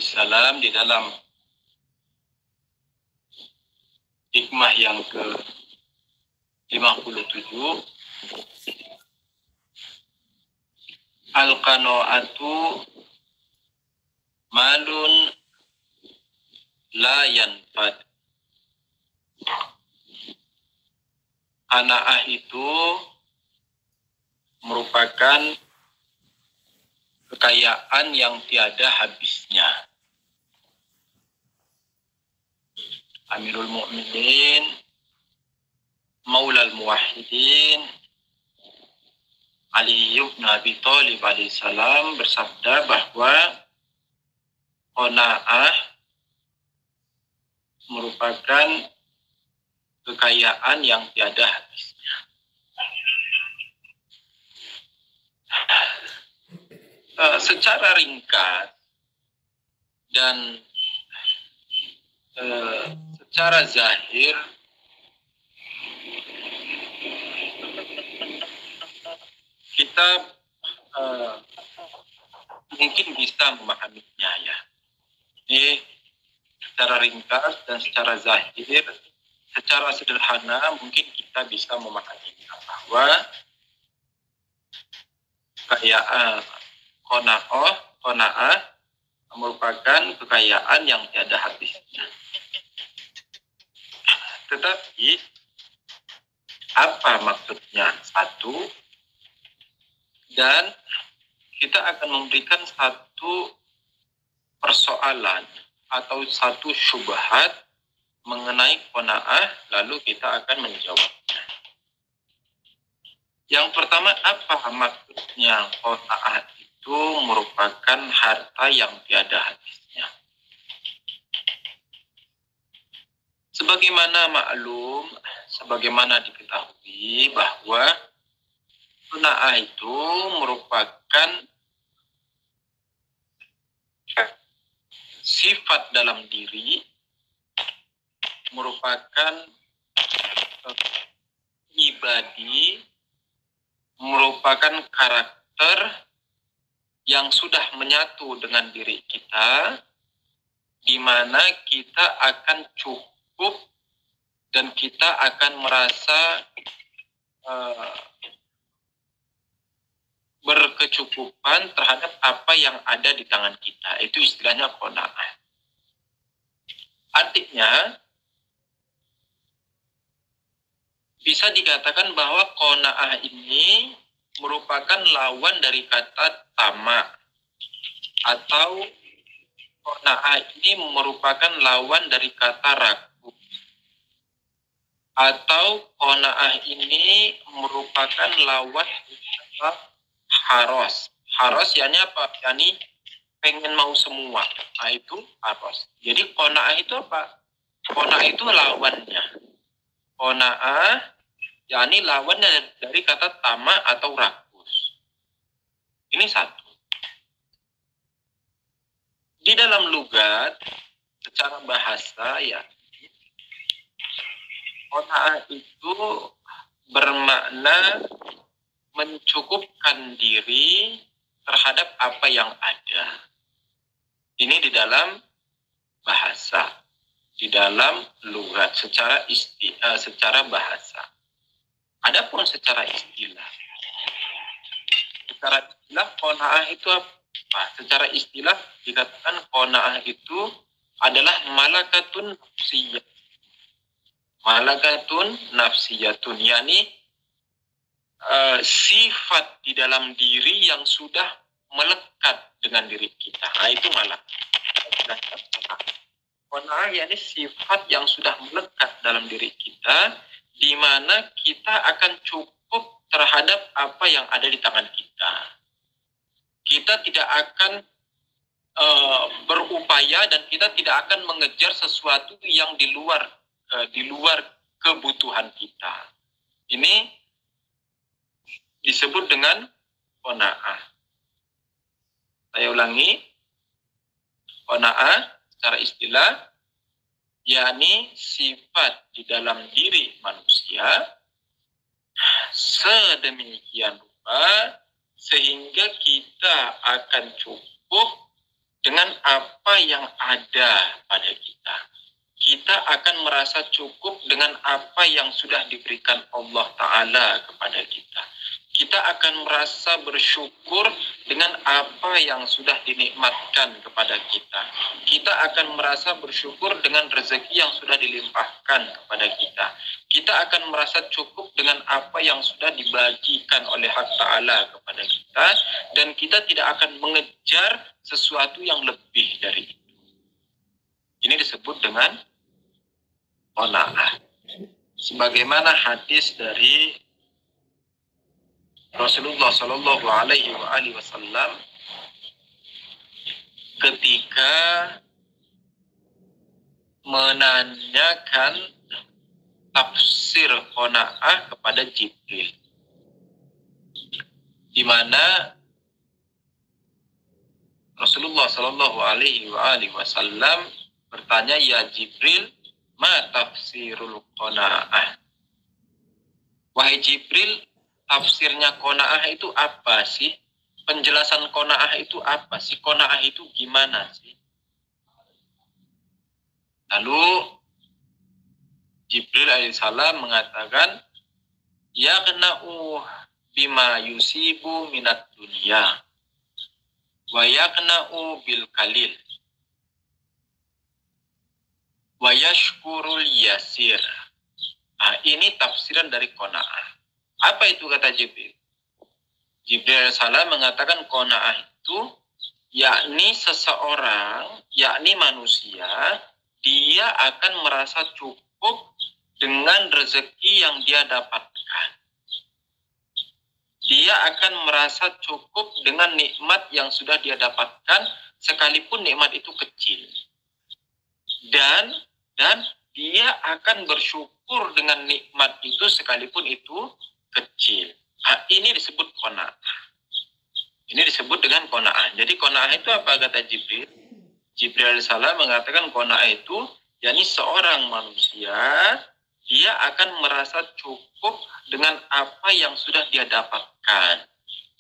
alaihissalam di dalam hikmah yang ke-57, al-qanaatu malun la yanfad. Qanaah itu merupakan kekayaan yang tiada habisnya. Amirul Mukminin, Maulal Muwahhidin, Ali bin Abi Thalib alaihissalam bersabda bahwa qanaah merupakan kekayaan yang tiada habisnya. Secara ringkas dan secara zahir kita mungkin bisa memahaminya ya. Ini secara ringkas dan secara zahir, secara sederhana mungkin kita bisa memahaminya bahwa kekayaan qanaah merupakan kekayaan yang tiada habisnya. Tetapi apa maksudnya? Satu, dan kita akan memberikan satu persoalan atau satu syubhat mengenai qanaah, lalu kita akan menjawabnya. Yang pertama, apa maksudnya qanaah itu merupakan harta yang tiada habisnya? Sebagaimana maklum, sebagaimana diketahui bahwa qanaah itu merupakan sifat dalam diri, merupakan pribadi, merupakan karakter yang sudah menyatu dengan diri kita, di mana kita akan cukup dan kita akan merasa berkecukupan terhadap apa yang ada di tangan kita. Itu istilahnya qanaah. Artinya, bisa dikatakan bahwa qanaah ini merupakan lawan dari kata tamak, atau qanaah ini merupakan lawan dari kata ragu, atau qanaah ini merupakan lawan dari kata haros. Haros yakni apa? Yakni pengen mau semua. Nah, itu haros. Jadi qanaah itu apa? Qanaah itu lawannya. Qanaah yakni lawannya dari kata tamak atau rakus. Ini satu. Di dalam lugat, secara bahasa ya, qanaah itu bermakna mencukupkan diri terhadap apa yang ada. Ini di dalam bahasa, di dalam lugat, secara bahasa. Adapun secara istilah qanaah itu apa? Secara istilah dikatakan qanaah itu adalah malakatun nafsiyah. Malakatun nafsiyatun, yakni sifat di dalam diri yang sudah melekat dengan diri kita. Nah, itu malakat. Qanaah yakni sifat yang sudah melekat dalam diri kita, di mana kita akan cukup terhadap apa yang ada di tangan kita. Kita tidak akan berupaya dan kita tidak akan mengejar sesuatu yang di luar kebutuhan kita. Ini disebut dengan qanaah. Saya ulangi, qanaah secara istilah yakni sifat di dalam diri manusia sedemikian rupa sehingga kita akan cukup dengan apa yang ada pada kita. Kita akan merasa cukup dengan apa yang sudah diberikan Allah Ta'ala kepada kita. Kita akan merasa bersyukur dengan apa yang sudah dinikmatkan kepada kita. Kita akan merasa bersyukur dengan rezeki yang sudah dilimpahkan kepada kita. Kita akan merasa cukup dengan apa yang sudah dibagikan oleh Hak Ta'ala kepada kita. Dan kita tidak akan mengejar sesuatu yang lebih dari itu. Ini disebut dengan qanaah. Sebagaimana hadis dari Rasulullah Shallallahu Alaihi Wasallam ketika menanyakan tafsir qanaah kepada Jibril, di mana Rasulullah Shallallahu Alaihi Wasallam bertanya, ya Jibril, ma tafsirul qanaah? Wahai Jibril, tafsirnya qanaah itu apa sih? Penjelasan qanaah itu apa sih? Qanaah itu gimana sih? Lalu Jibril alaihissalam mengatakan, yaqna'u bima yusibu minat dunia wa yaqna'u bil kalil wa yashkurul yasir. Nah, ini tafsiran dari qanaah. Apa itu kata Jibril? Jibril alaihissalam mengatakan qanaah itu yakni seseorang, yakni manusia, dia akan merasa cukup dengan rezeki yang dia dapatkan. Dia akan merasa cukup dengan nikmat yang sudah dia dapatkan, sekalipun nikmat itu kecil. Dan dia akan bersyukur dengan nikmat itu sekalipun itu kecil. Nah, ini disebut qanaah. Ini disebut dengan qanaah. Jadi qanaah itu apa kata Jibril? Jibril alaihissalam mengatakan qanaah itu yakni seorang manusia, dia akan merasa cukup dengan apa yang sudah dia dapatkan.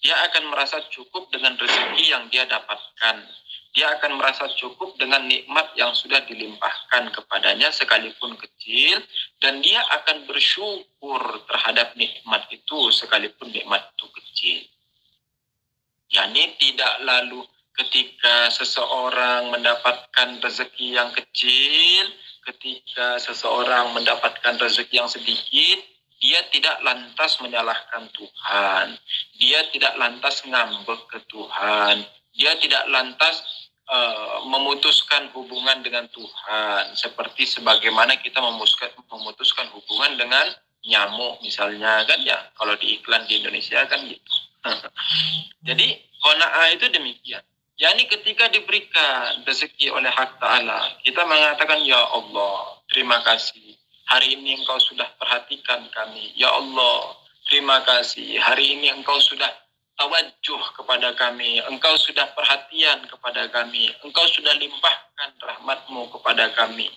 Dia akan merasa cukup dengan rezeki yang dia dapatkan. Dia akan merasa cukup dengan nikmat yang sudah dilimpahkan kepadanya sekalipun kecil, dan dia akan bersyukur terhadap nikmat itu sekalipun nikmat itu kecil. Yani tidak lalu ketika seseorang mendapatkan rezeki yang kecil, ketika seseorang mendapatkan rezeki yang sedikit, dia tidak lantas menyalahkan Tuhan. Dia tidak lantas ngambek ke Tuhan. Dia tidak lantas memutuskan hubungan dengan Tuhan. Seperti sebagaimana kita memutuskan hubungan dengan nyamuk misalnya, kan ya. Kalau di iklan di Indonesia kan gitu. Jadi qanaah itu demikian. Yani ketika diberikan rezeki oleh Hak Ta'ala, kita mengatakan, ya Allah, terima kasih. Hari ini Engkau sudah perhatikan kami. Ya Allah, terima kasih. Hari ini Engkau sudah tawajuh kepada kami. Engkau sudah perhatian kepada kami. Engkau sudah limpahkan rahmat-Mu kepada kami.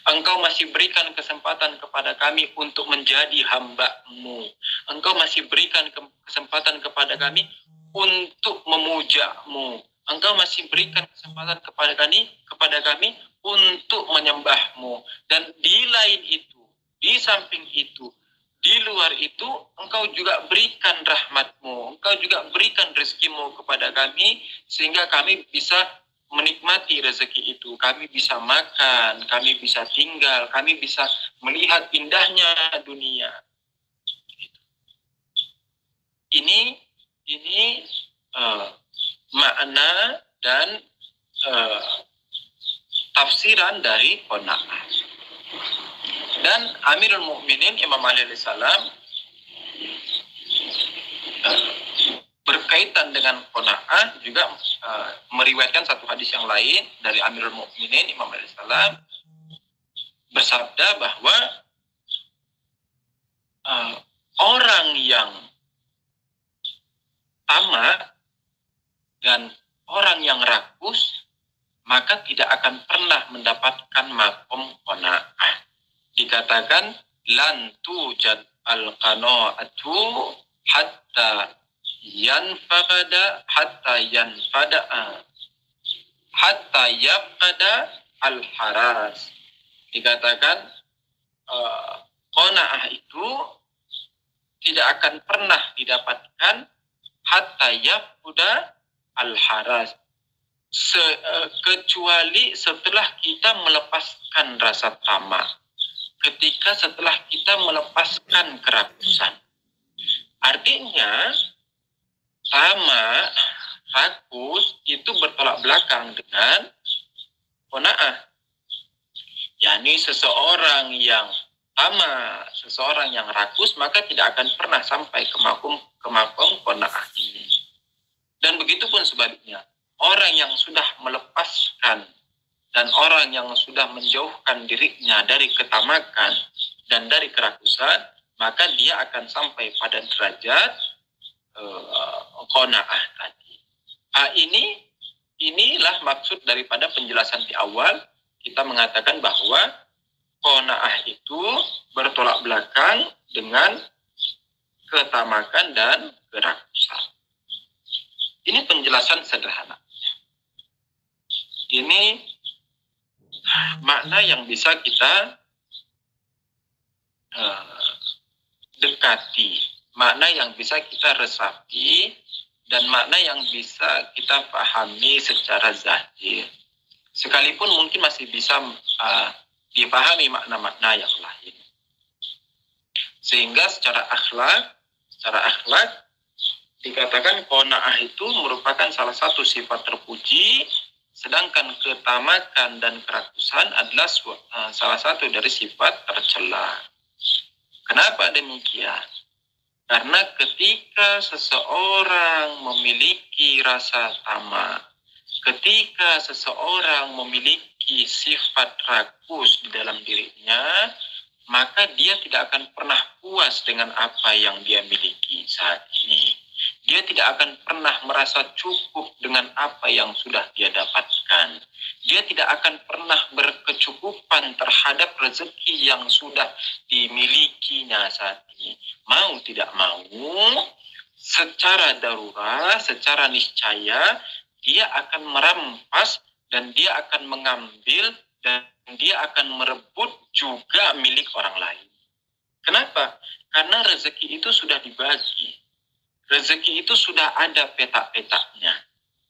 Engkau masih berikan kesempatan kepada kami untuk menjadi hamba-Mu. Engkau masih berikan kesempatan kepada kami untuk memuja-Mu. Engkau masih berikan kesempatan kepada kami untuk menyembah-Mu. Dan di lain itu, di samping itu, di luar itu, Engkau juga berikan rahmat-Mu. Engkau juga berikan rezeki-Mu kepada kami, sehingga kami bisa menikmati rezeki itu. Kami bisa makan, kami bisa tinggal, kami bisa melihat indahnya dunia. Ini makna dan tafsiran dari qanaah. Dan Amirul Mukminin Imam Ali alaihissalam berkaitan dengan qanaah juga meriwayatkan satu hadis yang lain dari Amirul Mukminin Imam Ali alaihissalam bersabda bahwa orang yang tamak dan orang yang rakus maka tidak akan pernah mendapatkan makom qanaah. Dikatakan lan tujad al-qanaatu hatta yanfada hatta yab'ada al-haras. Dikatakan qanaah itu tidak akan pernah didapatkan hatta yab'ada al-haras, kecuali setelah kita melepaskan rasa tamak, ketika setelah kita melepaskan kerakusan. Artinya tamak, rakus itu bertolak belakang dengan qanaah. yakni seseorang yang tamak, seseorang yang rakus, maka tidak akan pernah sampai ke makom qanaah ini. Dan begitu pun sebaliknya, orang yang sudah melepaskan dan orang yang sudah menjauhkan dirinya dari ketamakan dan dari kerakusan, maka dia akan sampai pada derajat qanaah tadi. Inilah maksud daripada penjelasan di awal. Kita mengatakan bahwa qanaah itu bertolak belakang dengan ketamakan dan kerakusan. Ini penjelasan sederhana. Ini makna yang bisa kita dekati, makna yang bisa kita resapi, dan makna yang bisa kita pahami secara zahir. Sekalipun mungkin masih bisa dipahami makna-makna yang lain. Sehingga secara akhlak dikatakan qanaah itu merupakan salah satu sifat terpuji, sedangkan ketamakan dan kerakusan adalah salah satu dari sifat tercela. Kenapa demikian? Karena ketika seseorang memiliki rasa tamak, ketika seseorang memiliki sifat rakus di dalam dirinya, maka dia tidak akan pernah puas dengan apa yang dia miliki saat ini. Dia tidak akan pernah merasa cukup dengan apa yang sudah dia dapatkan. Dia tidak akan pernah berkecukupan terhadap rezeki yang sudah dimilikinya saat ini. Mau tidak mau, secara darurat, secara niscaya, dia akan merampas dan dia akan mengambil dan dia akan merebut juga milik orang lain. Kenapa? Karena rezeki itu sudah dibagi. Rezeki itu sudah ada petak-petaknya.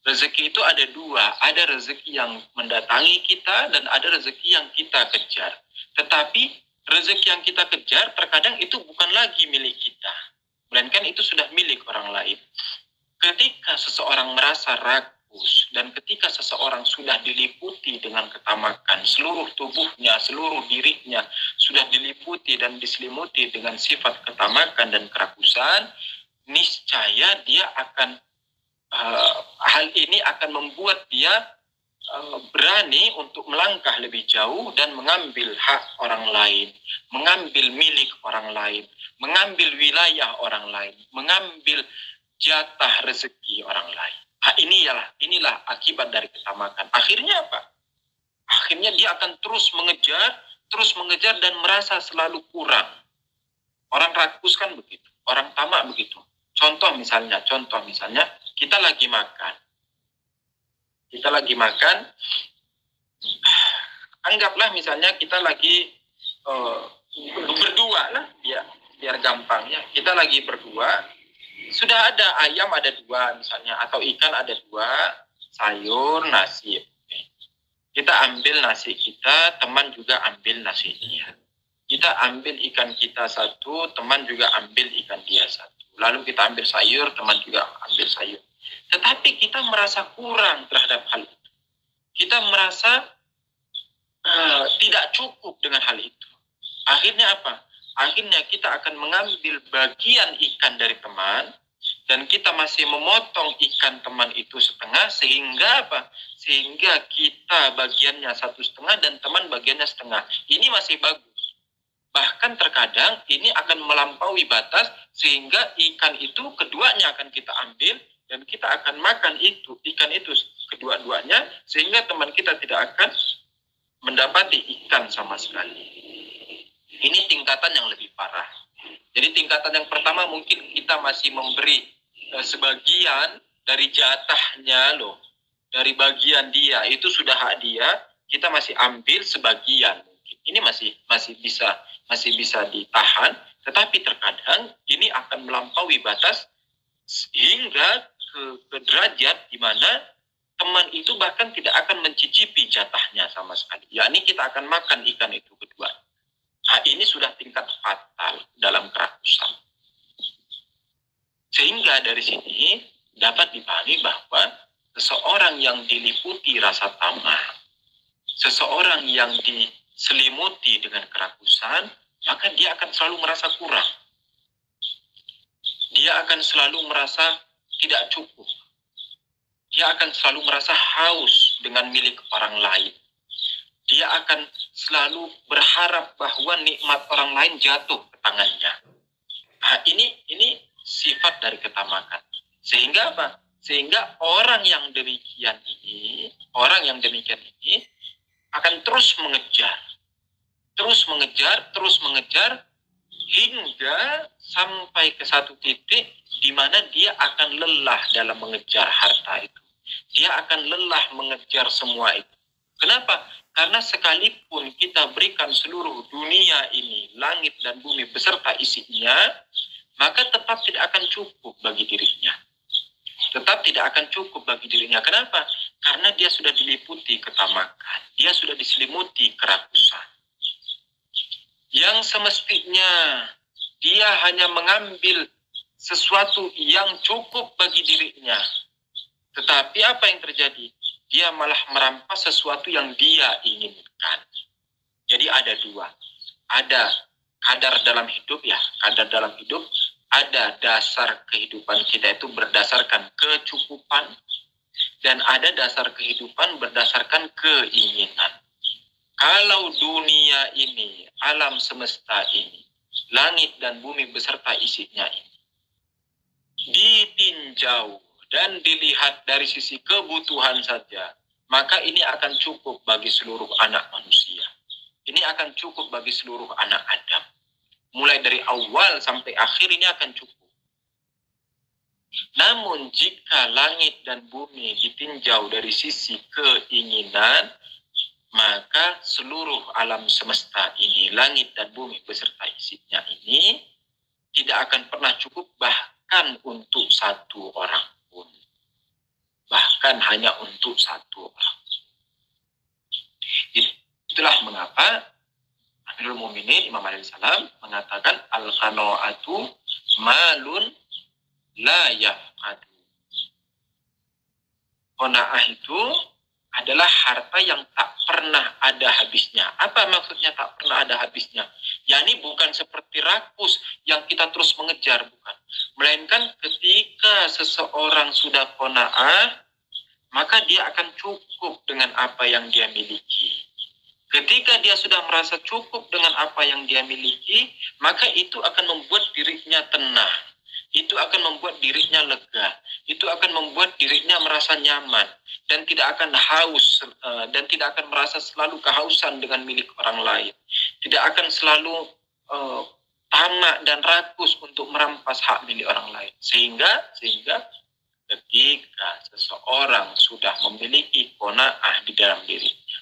Rezeki itu ada dua. Ada rezeki yang mendatangi kita dan ada rezeki yang kita kejar. Tetapi rezeki yang kita kejar terkadang itu bukan lagi milik kita, melainkan itu sudah milik orang lain. Ketika seseorang merasa rakus dan ketika seseorang sudah diliputi dengan ketamakan, seluruh tubuhnya, seluruh dirinya sudah diliputi dan diselimuti dengan sifat ketamakan dan kerakusan, niscaya dia akan hal ini akan membuat dia berani untuk melangkah lebih jauh dan mengambil hak orang lain, mengambil milik orang lain, mengambil wilayah orang lain, mengambil jatah rezeki orang lain. Inilah akibat dari ketamakan. Akhirnya apa? Akhirnya dia akan terus mengejar dan merasa selalu kurang. Orang rakus kan begitu, orang tamak begitu. Contoh misalnya, kita lagi makan, anggaplah misalnya kita lagi berdua lah, biar gampangnya, kita lagi berdua, sudah ada ayam ada dua misalnya, atau ikan ada dua, sayur, nasi. Kita ambil nasi kita, teman juga ambil nasinya. Kita ambil ikan kita satu, teman juga ambil ikan dia satu. Lalu kita ambil sayur, teman juga ambil sayur. Tetapi kita merasa kurang terhadap hal itu. Kita merasa tidak cukup dengan hal itu. Akhirnya apa? Akhirnya kita akan mengambil bagian ikan dari teman, dan kita masih memotong ikan teman itu setengah, sehingga apa? Sehingga kita bagiannya 1,5 dan teman bagiannya setengah. Ini masih bagus. Bahkan terkadang ini akan melampaui batas, sehingga ikan itu keduanya akan kita ambil dan kita akan makan ikan itu kedua-duanya, sehingga teman kita tidak akan mendapati ikan sama sekali. Ini tingkatan yang lebih parah. Jadi tingkatan yang pertama mungkin kita masih memberi sebagian dari jatahnya dari bagian dia, itu sudah hak dia, kita masih ambil sebagian. Ini masih bisa ditahan, tetapi terkadang ini akan melampaui batas hingga ke derajat di mana teman itu bahkan tidak akan mencicipi jatahnya sama sekali. Yakni kita akan makan ikan itu kedua. Nah, ini sudah tingkat fatal dalam kerakusan. Sehingga dari sini dapat dipahami bahwa seseorang yang diliputi rasa tamak, seseorang yang diselimuti dengan kerakusan, maka dia akan selalu merasa kurang. Dia akan selalu merasa tidak cukup. Dia akan selalu merasa haus dengan milik orang lain. Dia akan selalu berharap bahwa nikmat orang lain jatuh ke tangannya. Nah, ini sifat dari ketamakan. Sehingga apa? Sehingga orang yang demikian ini akan terus mengejar hingga sampai ke satu titik di mana dia akan lelah dalam mengejar harta itu. Dia akan lelah mengejar semua itu. Kenapa? Karena sekalipun kita berikan seluruh dunia ini, langit dan bumi beserta isinya, maka tetap tidak akan cukup bagi dirinya. Tetap tidak akan cukup bagi dirinya. Kenapa? Karena dia sudah diliputi ketamakan. Dia sudah diselimuti kerakusan. Yang semestinya dia hanya mengambil sesuatu yang cukup bagi dirinya. Tetapi apa yang terjadi? Dia malah merampas sesuatu yang dia inginkan. Jadi ada dua. Ada kadar dalam hidup ya. Kadar dalam hidup. Ada dasar kehidupan kita itu berdasarkan kecukupan. Dan ada dasar kehidupan berdasarkan keinginan. Kalau dunia ini, alam semesta ini, langit dan bumi beserta isinya ini, ditinjau dan dilihat dari sisi kebutuhan saja, maka ini akan cukup bagi seluruh anak manusia. Ini akan cukup bagi seluruh anak Adam. Mulai dari awal sampai akhir ini akan cukup. Namun jika langit dan bumi ditinjau dari sisi keinginan, maka seluruh alam semesta ini, langit dan bumi beserta isinya ini, tidak akan pernah cukup bahkan untuk satu orang pun. Bahkan hanya untuk satu orang. Itulah mengapa Amirul Mukminin Imam Ali Salam mengatakan al-qanaatu malun la yafqadu. Qanaah itu adalah harta yang tak pernah ada habisnya. Apa maksudnya tak pernah ada habisnya? Yani bukan seperti rakus yang kita terus mengejar, bukan. Melainkan ketika seseorang sudah qanaah, maka dia akan cukup dengan apa yang dia miliki. Ketika dia sudah merasa cukup dengan apa yang dia miliki, maka itu akan membuat dirinya tenang. Itu akan membuat dirinya lega. Itu akan membuat dirinya merasa nyaman. Dan tidak akan haus. Dan tidak akan merasa selalu kehausan dengan milik orang lain. Tidak akan selalu tamak dan rakus untuk merampas hak milik orang lain. Sehingga ketika seseorang sudah memiliki qanaah di dalam dirinya,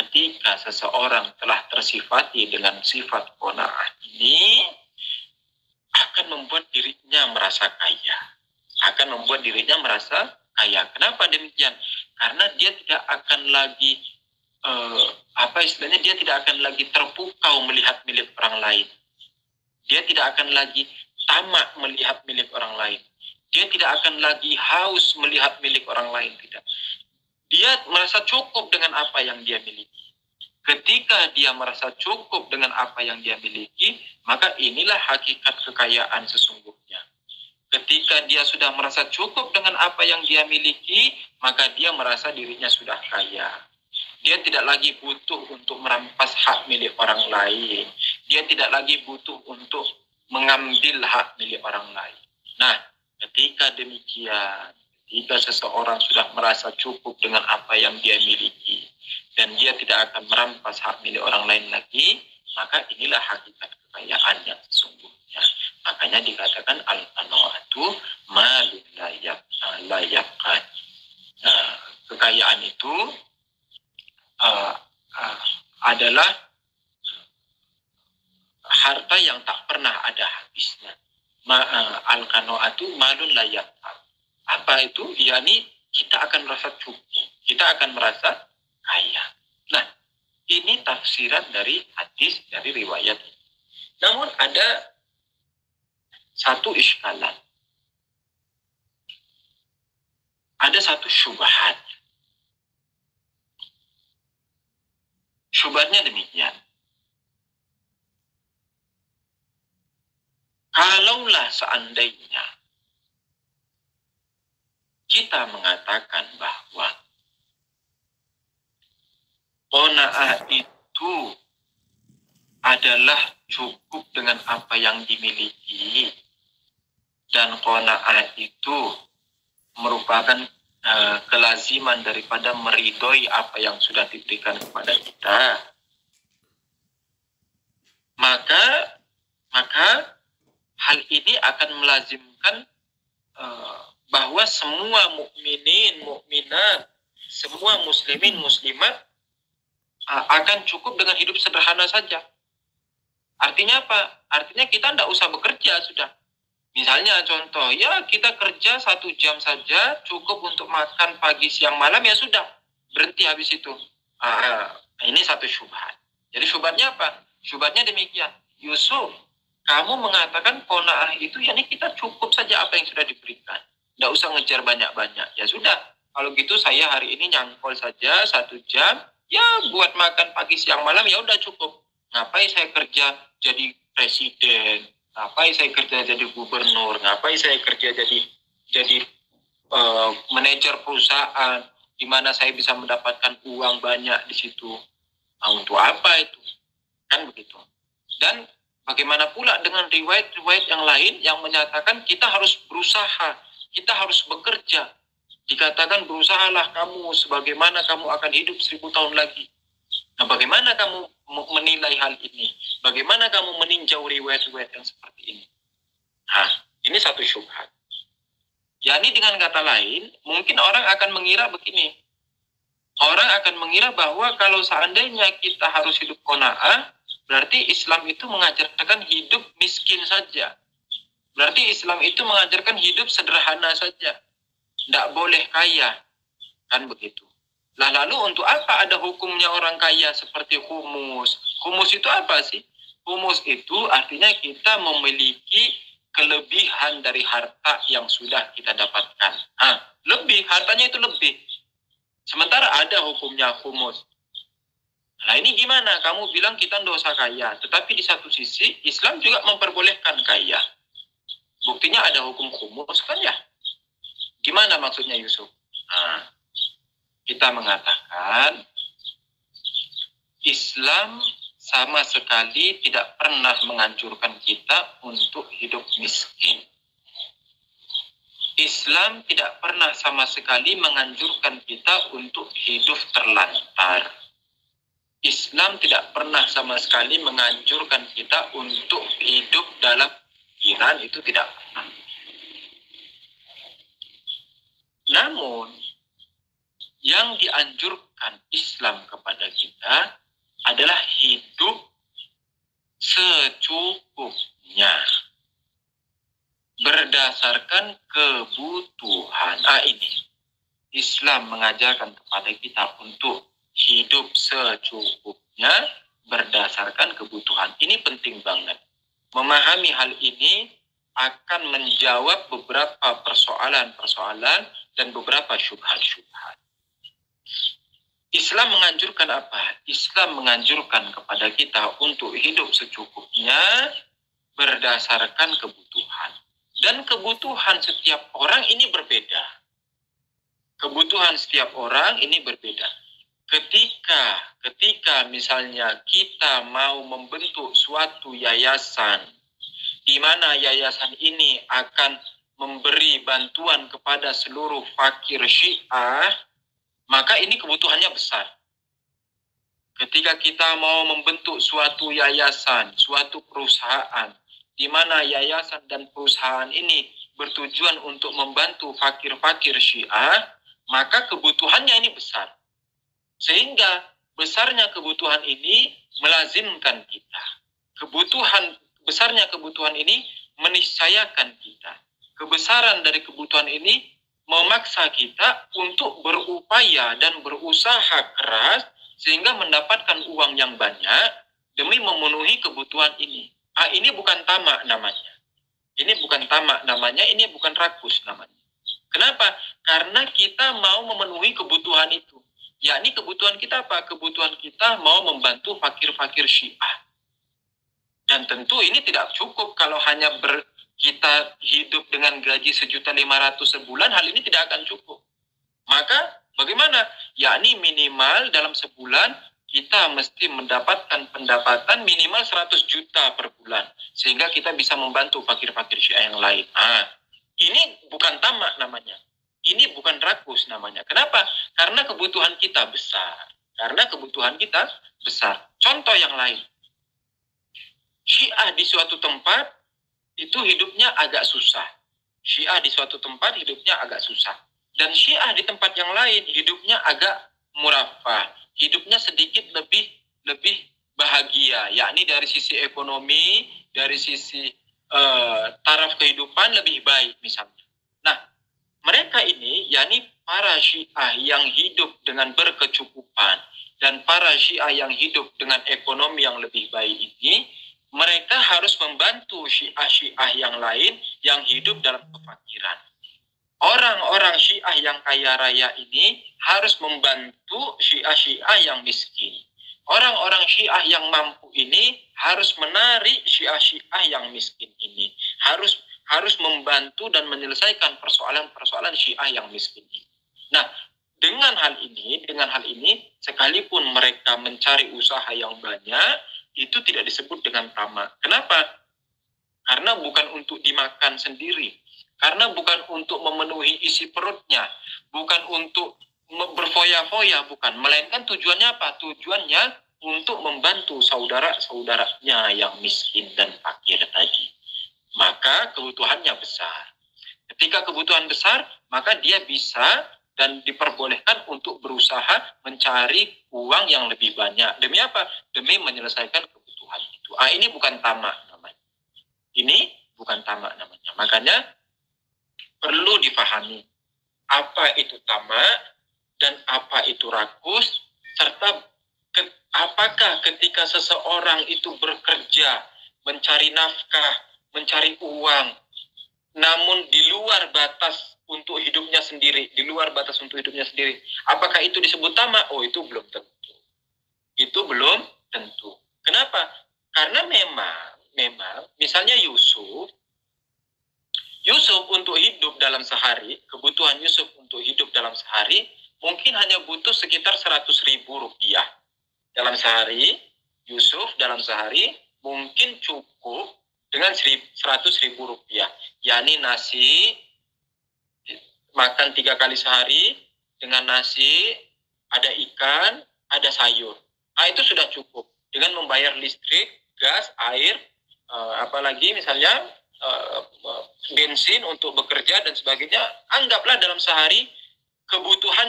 ketika seseorang telah tersifati dengan sifat qanaah ini, akan membuat dirinya merasa kaya. Akan membuat dirinya merasa kaya. Kenapa demikian? Karena dia tidak akan lagi dia tidak akan lagi terpukau melihat milik orang lain. Dia tidak akan lagi tamak melihat milik orang lain. Dia tidak akan lagi haus melihat milik orang lain, tidak. Dia merasa cukup dengan apa yang dia miliki. Ketika dia merasa cukup dengan apa yang dia miliki, maka inilah hakikat kekayaan sesungguhnya. Ketika dia sudah merasa cukup dengan apa yang dia miliki, maka dia merasa dirinya sudah kaya. Dia tidak lagi butuh untuk merampas hak milik orang lain. Dia tidak lagi butuh untuk mengambil hak milik orang lain. Nah, ketika demikian, ketika seseorang sudah merasa cukup dengan apa yang dia miliki, dan dia tidak akan merampas hak milik orang lain lagi, maka inilah hakikat kekayaan yang sesungguhnya. Makanya dikatakan al-qanaatu malun la yafqad. Kekayaan satu, malun layak. Apa itu? Yani kita akan merasa cukup, kita akan merasa kaya. Nah, ini tafsiran dari hadis, dari riwayat. Namun ada satu iskalan, ada satu syubhat. Syubhatnya demikian. Kalaulah seandainya kita mengatakan bahwa qanaah itu adalah cukup dengan apa yang dimiliki, dan qanaah itu merupakan kelaziman daripada meridhoi apa yang sudah diberikan kepada kita, maka hal ini akan melazimkan bahwa semua mukminin, mukminat, semua muslimin, muslimat akan cukup dengan hidup sederhana saja. Artinya apa? Artinya kita tidak usah bekerja sudah. Misalnya contoh, ya kita kerja 1 jam saja, cukup untuk makan pagi, siang, malam, ya sudah. Berhenti habis itu. Ini satu syubhat. Jadi syubhatnya apa? Syubhatnya demikian. Yusuf, kamu mengatakan qanaah itu, yakni kita cukup saja apa yang sudah diberikan. Tidak usah ngejar banyak-banyak. Ya sudah, kalau gitu saya hari ini nyangkol saja 1 jam, ya buat makan pagi, siang, malam, ya udah cukup. Ngapain saya kerja jadi presiden? Ngapain saya kerja jadi gubernur? Ngapain saya kerja jadi manajer perusahaan, di mana saya bisa mendapatkan uang banyak di situ? Untuk apa itu? Kan begitu. Dan bagaimana pula dengan riwayat-riwayat yang lain yang menyatakan kita harus berusaha, kita harus bekerja. Dikatakan berusahalah kamu sebagaimana kamu akan hidup 1000 tahun lagi. Nah, bagaimana kamu menilai hal ini? Bagaimana kamu meninjau riwayat-riwayat yang seperti ini? Ini satu syubhat. Yani dengan kata lain, mungkin orang akan mengira begini. Orang akan mengira bahwa kalau seandainya kita harus hidup qanaah, berarti Islam itu mengajarkan hidup miskin saja. Berarti Islam itu mengajarkan hidup sederhana saja. Tidak boleh kaya. Kan begitu. Lalu untuk apa ada hukumnya orang kaya seperti humus? Humus itu apa sih? Humus itu artinya kita memiliki kelebihan dari harta yang sudah kita dapatkan. Lebih, hartanya itu lebih. Sementara ada hukumnya humus. Nah ini gimana? Kamu bilang kita tidak usah kaya. Tetapi di satu sisi Islam juga memperbolehkan kaya. Buktinya ada hukum humus kan ya? Gimana maksudnya Yusuf? Kita mengatakan Islam sama sekali tidak pernah menganjurkan kita untuk hidup miskin. Islam tidak pernah sama sekali menganjurkan kita untuk hidup terlantar. Islam tidak pernah sama sekali menganjurkan kita untuk hidup dalam pikiran, itu tidak pernah. Namun, yang dianjurkan Islam kepada kita adalah hidup secukupnya. Berdasarkan kebutuhan. Ini. Islam mengajarkan kepada kita untuk hidup secukupnya berdasarkan kebutuhan. Ini penting banget. Memahami hal ini akan menjawab beberapa persoalan-persoalan dan beberapa syubhat-syubhat. Islam menganjurkan apa? Islam menganjurkan kepada kita untuk hidup secukupnya berdasarkan kebutuhan. Dan kebutuhan setiap orang ini berbeda. Kebutuhan setiap orang ini berbeda. Ketika misalnya kita mau membentuk suatu yayasan, di mana yayasan ini akan memberi bantuan kepada seluruh fakir Syiah, maka ini kebutuhannya besar. Ketika kita mau membentuk suatu yayasan, suatu perusahaan, di mana yayasan dan perusahaan ini bertujuan untuk membantu fakir-fakir Syiah, maka kebutuhannya ini besar. Sehingga besarnya kebutuhan ini melazimkan kita. Besarnya kebutuhan ini meniscayakan kita. kebesaran dari kebutuhan ini memaksa kita untuk berupaya dan berusaha keras sehingga mendapatkan uang yang banyak demi memenuhi kebutuhan ini. Ini bukan tamak namanya. Ini bukan tamak namanya, ini bukan rakus namanya. Kenapa? Karena kita mau memenuhi kebutuhan itu. Yakni kebutuhan kita apa? Kebutuhan kita mau membantu fakir-fakir Syiah. Dan tentu ini tidak cukup kalau hanya kita hidup dengan gaji 1.500.000 sebulan, hal ini tidak akan cukup. Maka bagaimana? Yakni minimal dalam sebulan kita mesti mendapatkan pendapatan minimal 100 juta per bulan. Sehingga kita bisa membantu fakir-fakir Syiah yang lain. Ini bukan tamak namanya. Ini bukan rakus namanya. Kenapa? Karena kebutuhan kita besar. Karena kebutuhan kita besar. Contoh yang lain. Syiah di suatu tempat itu hidupnya agak susah. Syiah di suatu tempat hidupnya agak susah. Dan Syiah di tempat yang lain hidupnya agak murafah. Hidupnya sedikit lebih bahagia. Yakni dari sisi ekonomi, dari sisi taraf kehidupan lebih baik misalnya. Nah, mereka ini, yakni para Syiah yang hidup dengan berkecukupan dan para Syiah yang hidup dengan ekonomi yang lebih baik ini, mereka harus membantu Syiah-Syiah yang lain yang hidup dalam kefakiran. Orang-orang Syiah yang kaya raya ini harus membantu Syiah-Syiah yang miskin. Orang-orang Syiah yang mampu ini harus menarik Syiah-Syiah yang miskin ini. Harus membantu dan menyelesaikan persoalan-persoalan Syiah yang miskin ini. Nah, dengan hal ini, sekalipun mereka mencari usaha yang banyak, itu tidak disebut dengan tamak. Kenapa? Karena bukan untuk dimakan sendiri. Karena bukan untuk memenuhi isi perutnya. Bukan untuk berfoya-foya, bukan. Melainkan tujuannya apa? Tujuannya untuk membantu saudara-saudaranya yang miskin dan fakir tadi. Maka kebutuhannya besar. Ketika kebutuhan besar, maka dia bisa dan diperbolehkan untuk berusaha mencari uang yang lebih banyak. Demi apa? Demi menyelesaikan kebutuhan itu. Ini bukan tamak namanya. Ini bukan tamak namanya. Makanya perlu dipahami apa itu tamak dan apa itu rakus, serta apakah ketika seseorang itu bekerja, mencari nafkah, mencari uang, namun di luar batas untuk hidupnya sendiri, apakah itu disebut tamak? Itu belum tentu. Itu belum tentu. Kenapa? Karena memang misalnya Yusuf untuk hidup dalam sehari, kebutuhan Yusuf untuk hidup dalam sehari mungkin hanya butuh sekitar 100.000 rupiah. Dalam sehari, Yusuf dalam sehari mungkin cukup dengan 100.000 rupiah. yakni nasi, makan 3 kali sehari, dengan nasi, ada ikan, ada sayur. Itu sudah cukup. Dengan membayar listrik, gas, air, apalagi misalnya bensin untuk bekerja dan sebagainya, anggaplah dalam sehari kebutuhan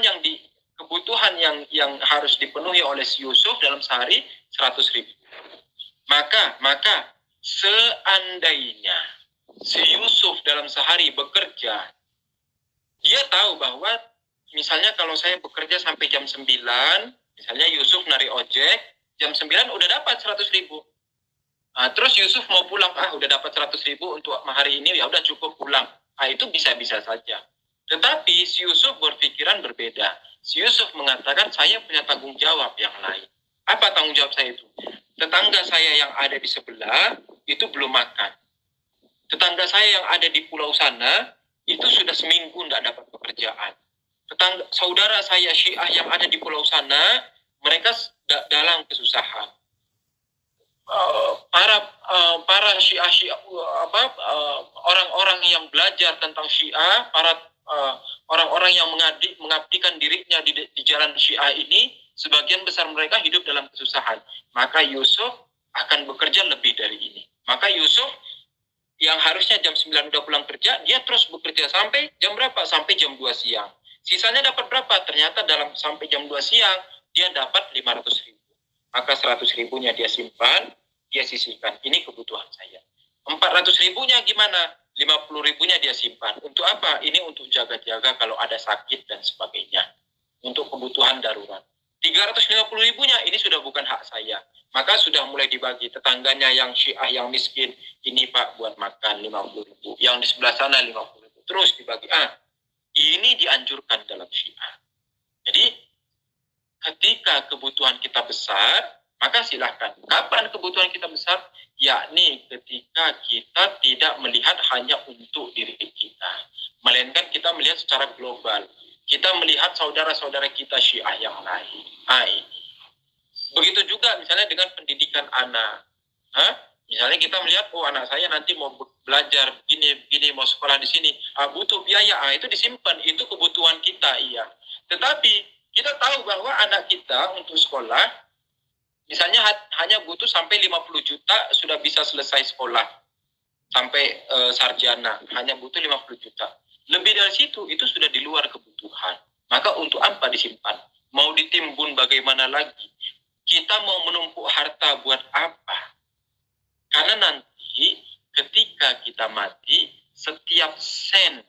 yang harus dipenuhi oleh si Yusuf dalam sehari 100.000. Maka seandainya si Yusuf dalam sehari bekerja, dia tahu bahwa misalnya kalau saya bekerja sampai jam 9, misalnya Yusuf narik ojek, jam 9 udah dapat 100.000. Terus Yusuf mau pulang, udah dapat 100.000 untuk hari ini, ya udah cukup pulang. Itu bisa-bisa saja. Tetapi si Yusuf berpikiran berbeda. Si Yusuf mengatakan, saya punya tanggung jawab yang lain. Apa tanggung jawab saya itu? Tetangga saya yang ada di sebelah, itu belum makan. Tetangga saya yang ada di pulau sana, itu sudah seminggu tidak dapat pekerjaan. Saudara saya Syiah yang ada di pulau sana, mereka dalam kesusahan. Para Syiah orang-orang yang belajar tentang Syiah, orang-orang yang mengabdikan dirinya di jalan Syiah ini, sebagian besar mereka hidup dalam kesusahan. Maka Yusuf akan bekerja lebih dari ini. Maka Yusuf yang harusnya jam 9 udah pulang kerja, dia terus bekerja sampai jam berapa? Sampai jam 2 siang. Sisanya dapat berapa? Ternyata sampai jam 2 siang, dia dapat 500.000. Maka 100.000-nya dia simpan, dia sisihkan. Ini kebutuhan saya. 400.000-nya gimana? 50.000-nya dia simpan. Untuk apa? Ini untuk jaga-jaga kalau ada sakit dan sebagainya. Untuk kebutuhan darurat. 350.000-nya ini sudah bukan hak saya. Maka sudah mulai dibagi. Tetangganya yang Syiah, yang miskin, ini Pak buat makan 50.000. Yang di sebelah sana 50.000. Terus dibagi. Ini dianjurkan dalam Syiah. Jadi ketika kebutuhan kita besar, maka silahkan. Kapan kebutuhan kita besar? Yakni ketika kita tidak melihat hanya untuk diri kita, melainkan kita melihat secara global. Kita melihat saudara-saudara kita Syiah yang lain. Begitu juga misalnya dengan pendidikan anak. Misalnya kita melihat, anak saya nanti mau belajar begini, mau sekolah di sini, butuh biaya, itu disimpan, itu kebutuhan kita, iya. Tetapi kita tahu bahwa anak kita untuk sekolah, misalnya hanya butuh sampai 50 juta sudah bisa selesai sekolah. Sampai sarjana, hanya butuh 50 juta. Lebih dari situ, itu sudah di luar kebutuhan. Maka untuk apa disimpan? Mau ditimbun bagaimana lagi? Kita mau menumpuk harta buat apa? Karena nanti ketika kita mati, setiap sen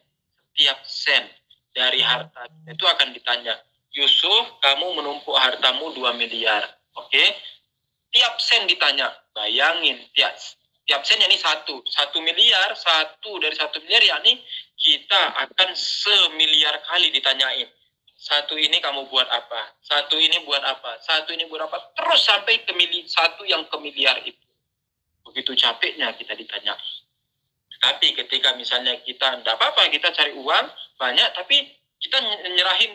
dari harta kita itu akan ditanya, Yusuf, kamu menumpuk hartamu 2 miliar. Oke? Tiap sen ditanya. Bayangin, tiap sen yakni 1 miliar, 1 dari 1 miliar yakni kita akan semiliar kali ditanyain. 1 ini kamu buat apa? 1 ini buat apa? 1 ini buat apa? Terus sampai ke 1 yang ke miliar itu. Begitu capeknya kita ditanya. Tapi ketika misalnya kita tidak apa-apa, kita cari uang banyak, tapi kita nyerahin,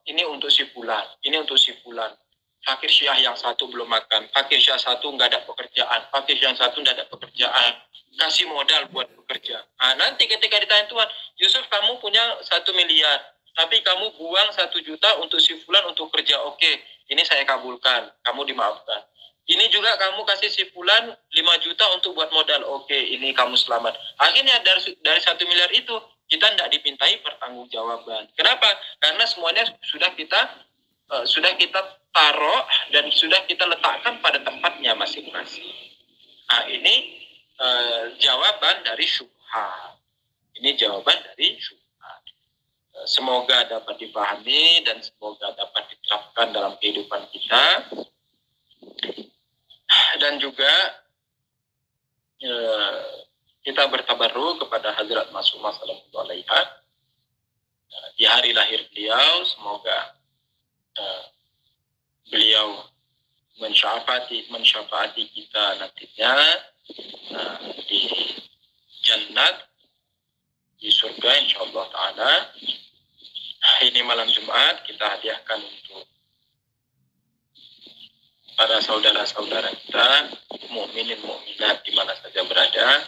ini untuk si fulan, ini untuk si fulan. Fakir Syiah yang 1 belum makan, fakir Syiah 1 nggak ada pekerjaan, fakir Syiah 1 nggak ada pekerjaan, kasih modal buat bekerja. Nanti ketika ditanya Tuhan, Yusuf kamu punya 1 miliar, tapi kamu buang 1 juta untuk si fulan untuk kerja, oke, ini saya kabulkan, kamu dimaafkan. Ini juga kamu kasih si fulan 5 juta untuk buat modal, oke, ini kamu selamat. Akhirnya dari 1 miliar itu kita tidak dipintai pertanggungjawaban. Kenapa? Karena semuanya sudah kita taruh dan sudah kita letakkan pada tempatnya masing-masing. Ini jawaban dari syubhat. Ini jawaban dari syubhat. Semoga dapat dipahami dan semoga dapat diterapkan dalam kehidupan kita. Dan juga kita bertabarruk kepada Hadrat Masumah sallallahu alaihi wasallam di hari lahir beliau. Semoga beliau mensyafaati kita nantinya di jannat, di surga insyaallah ta'ala. Ini malam Jumat kita hadiahkan untuk para saudara-saudara kita, mukminin mukminat di mana saja berada,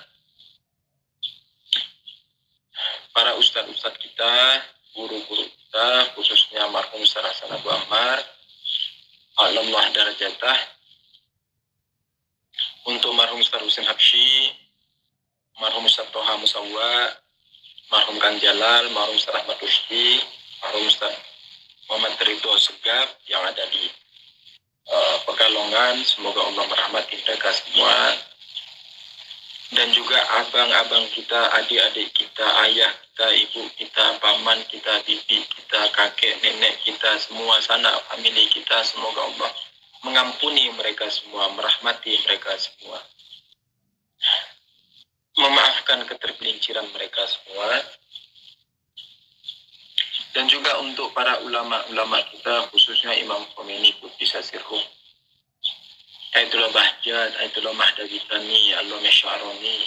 para ustadz-ustadz kita, guru-guru kita, khususnya marhum Ustaz Hasan Abu Ammar, Allah darajatah, untuk marhum Ustaz Husain Habsyi, marhum Ustaz Toha Musawwa, marhum Kang Jalal, marhum Ustaz Ahmad Rusdi, marhum Ustaz Muhammad Ridho Segaf yang ada di Pekalongan. Semoga Allah merahmati mereka semua. Dan juga abang-abang kita, adik-adik kita, ayah kita, ibu kita, paman kita, bibi kita, kakek, nenek kita, semua sanak famili kita. Semoga Allah mengampuni mereka semua, merahmati mereka semua, memaafkan ketergelinciran mereka semua. Dan juga untuk para ulama-ulama kita, khususnya Imam Khomeini Qudsi Sirruh, Ayatullah Bahjat, Ayatullah Mahdawitani, Allama Sya'rani,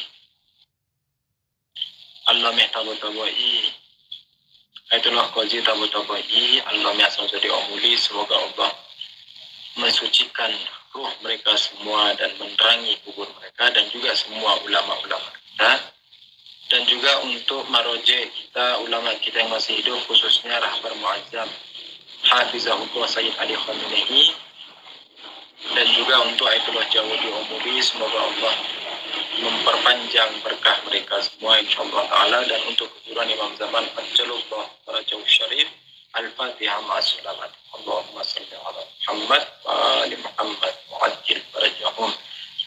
Allama Tabatabai, Ayatullah Qazi Tabatabai, Allama Hasan Sadiq Omuli. Semoga Allah mensucikan ruh mereka semua dan menerangi kubur mereka, dan juga semua ulama-ulama kita. Dan juga untuk maroje kita, ulama kita yang masih hidup, khususnya Rahbar Muazzam Hafizahullah Sayyid Ali Khamenei, dan juga untuk Ayatullah Jawadi Umuri. Semoga Allah memperpanjang berkah mereka semua insyaallah ta'ala. Dan untuk keturunan Imam Zaman Fajjalullah Farajau Syarif, Al-Fatihah ma'as-salamat. Allahumma salli ala Muhammad wa ali Muhammad mu'ajjil farajahum.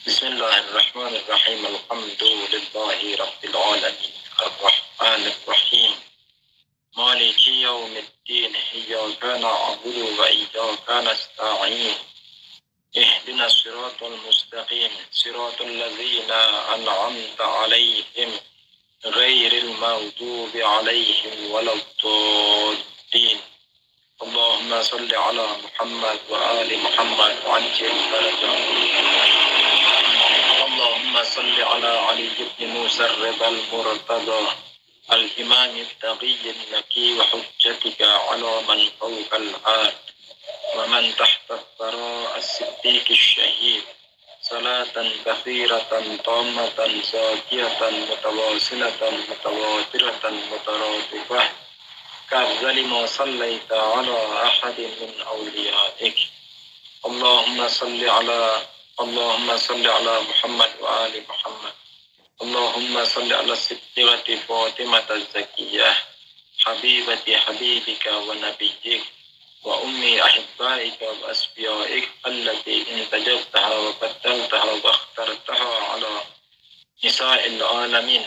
Bismillahirrahmanirrahim. Alhamdulillahi Rabbil Alamin. وإياك نستعين اهدنا الصراط المستقيم صراط الذين أنعمت عليهم غير المغضوب عليهم ولا الضالين اللهم صل على محمد وآل محمد وعجل فرجهم اللهم صل على علي بن موسى الرضا المرتضى الإمام التقي النقي وحجتك على من فوق العاد ومن تحت الثراء الصديق الشهيد صلاة كثيرة طامة زاكية متواصلة متواترة مترادفة كأفضل ما صليت على أحد من أوليائك اللهم صل على محمد وآل محمد اللهم صل على الصديقة فاطمة الزكية حبيبة حبيبك ونبيك وأمي أحبائك وأصفيائك التي انتجبتها وبدلتها واخترتها على نساء العالمين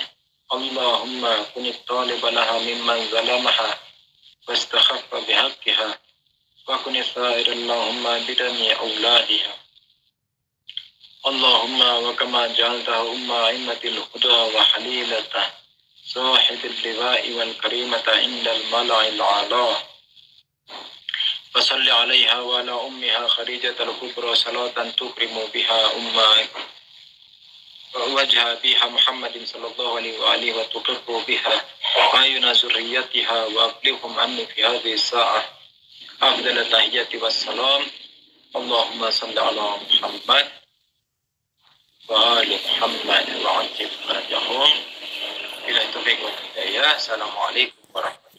اللهم كن الطالب لها ممن ظلمها واستخف بحقها وكن الثائر اللهم بدم أولادها اللهم وكما جعلتها أئمة الهدى وحليلته صاحب اللواء والكريمة عند الملأ الأعلى فصل عليها وعلى أمها خديجة الكبرى صلاة تكرم بها أمك ووجه بها محمد صلى الله عليه وآله وتقر بها أعين ذريتها وأبلغهم عني في هذه الساعة أفضل التحية والسلام اللهم صل على محمد وآل محمد وعجل فرجهم إلى التوفيق والهداية السلام عليكم ورحمة الله